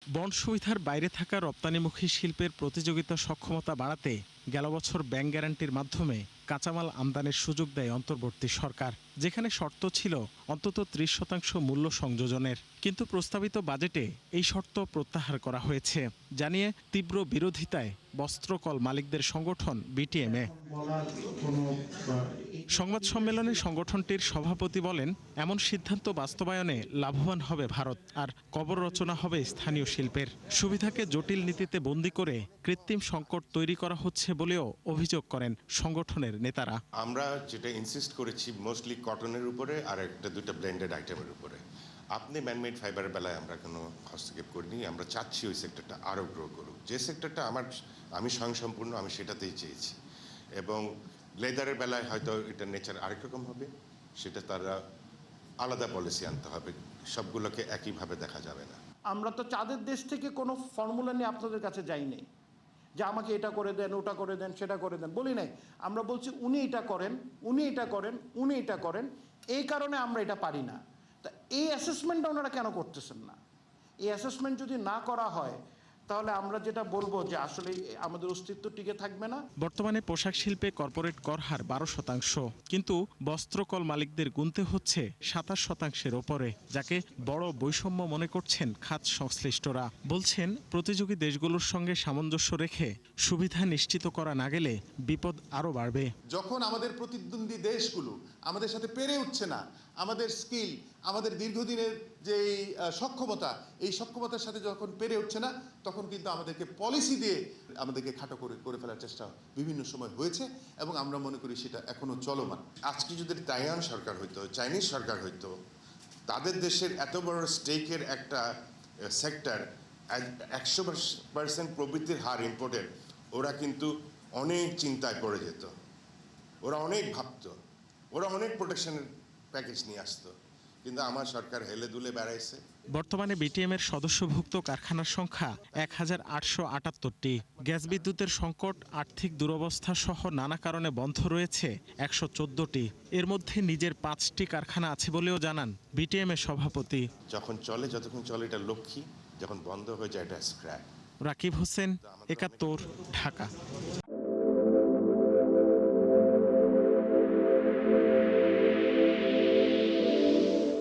Bond সুবিধার বাইরে থাকা রপ্তানিমুখী শিল্পের প্রতিযোগিতা সক্ষমতা বাড়াতে গেল বছর ব্যাংক গ্যারান্টির মাধ্যমে কাঁচামাল আমদানির সুযোগ দেয় অন্তর্বর্তী সরকার, যেখানে শর্ত ছিল অন্তত ৩০% মূল্য সংযোজনের। কিন্তু প্রস্তাবিত বাজেটে এই শর্ত প্রত্যাহার করা হয়েছে, জানিয়ে তীব্র বিরোধিতায় বস্ত্রকল মালিকদের সংগঠন বিটিএমএ। সংবাদ সম্মেলনে সংগঠনটির সভাপতি বলেন, এমন সিদ্ধান্ত বাস্তবায়নে লাভবান হবে ভারত, আর কবর রচনা হবে স্থানীয় শিল্পের। সুবিধাকে জটিল নীতিতে বন্দী করে কৃত্রিম সংকট তৈরি করা হচ্ছে বলেও অভিযোগ করেন সংগঠনের নেতারা। আমরা যেটা ইনসিস্ট করেছি মোস্টলি কটনের উপরে আর একটা দুটো ব্লেন্ডেড আইটেমের উপরে। আপনি ম্যানমেড ফাইবারের বেলায় আমরা কোনো হস্তক্ষেপ করিনি। আমরা চাচ্ছি ওই সেক্টরটা আরও গ্রো করুক। যে সেক্টরটা আমি স্বয়ংসম্পূর্ণ, আমি সেটাতেই চেয়েছি। এবং লেদারের বেলায় হয়তো এটার নেচার আরেক রকম হবে, সেটা তারা আলাদা পলিসি আনতে হবে। সবগুলোকে একইভাবে দেখা যাবে না। আমরা তো চাঁদের দেশ থেকে কোনো ফর্মুলা নিয়ে আপনাদের কাছে যাইনি যে আমাকে এটা করে দেন, ওটা করে দেন, সেটা করে দেন, বলি নাই। আমরা বলছি উনি এটা করেন, উনি এটা করেন, উনি এটা করেন, এই কারণে আমরা এটা পারি না। তা এই অ্যাসেসমেন্টটা ওনারা কেন করতেছেন না? এই অ্যাসেসমেন্ট যদি না করা হয় তাহলে আমরা যেটা বলবো যে আসলে আমাদের অস্তিত্ব টিকে থাকবে না। বর্তমানে পোশাক শিল্পে কর্পোরেট কর হার 12%, কিন্তু বস্ত্রকল মালিকদের গুনতে হচ্ছে 27%-এর ওপরে, যাকে বড় বৈষম্য মনে করছেন খাত সংশ্লিষ্টরা। বলছেন, প্রতিযোগী দেশগুলোর সঙ্গে সামঞ্জস্য রেখে সুবিধা নিশ্চিত করা না গেলে বিপদ আরও বাড়বে। যখন আমাদের প্রতিদ্বন্দ্বী দেশগুলো আমাদের সাথে পেরে উঠছে না, আমাদের স্কিল, আমাদের দীর্ঘদিনের যে সক্ষমতা, এই সক্ষমতার সাথে যখন পেরে উঠছে না, তখন কিন্তু আমাদেরকে পলিসি দিয়ে আমাদেরকে খাটো করে ফেলার চেষ্টা বিভিন্ন সময় হয়েছে এবং আমরা মনে করি সেটা এখনো চলমান। আজকে যদি তাইওয়ান সরকার হইতো, চাইনিজ সরকার হইতো, তাদের দেশের এত বড় স্টেকের একটা সেক্টর 100% প্রবৃদ্ধির হার ইম্পোর্টের, ওরা কিন্তু অনেক চিন্তায় পড়ে যেত, ওরা অনেক ভাবতো, ওরা অনেক প্রোটেকশনের প্যাকেজ নিয়ে আসতো। কিন্তু আমার সরকার হেলে দুলে বেড়াইছে। বর্তমানে বিটিএমের সদস্যভুক্ত কারখানার সংখ্যা 1878টি। গ্যাস বিদ্যুতের সংকট, আর্থিক দুরবস্থা সহ নানা কারণে বন্ধ রয়েছে 114টি। এর মধ্যে নিজের 5টি কারখানা আছে বলেও জানান বিটিএমের সভাপতি। যতক্ষণ চলে এটা লক্ষ্মী, যখন বন্ধ হয়ে যায় এটা স্ক্র্যাপ। রাকিব হোসেন, 71, ঢাকা।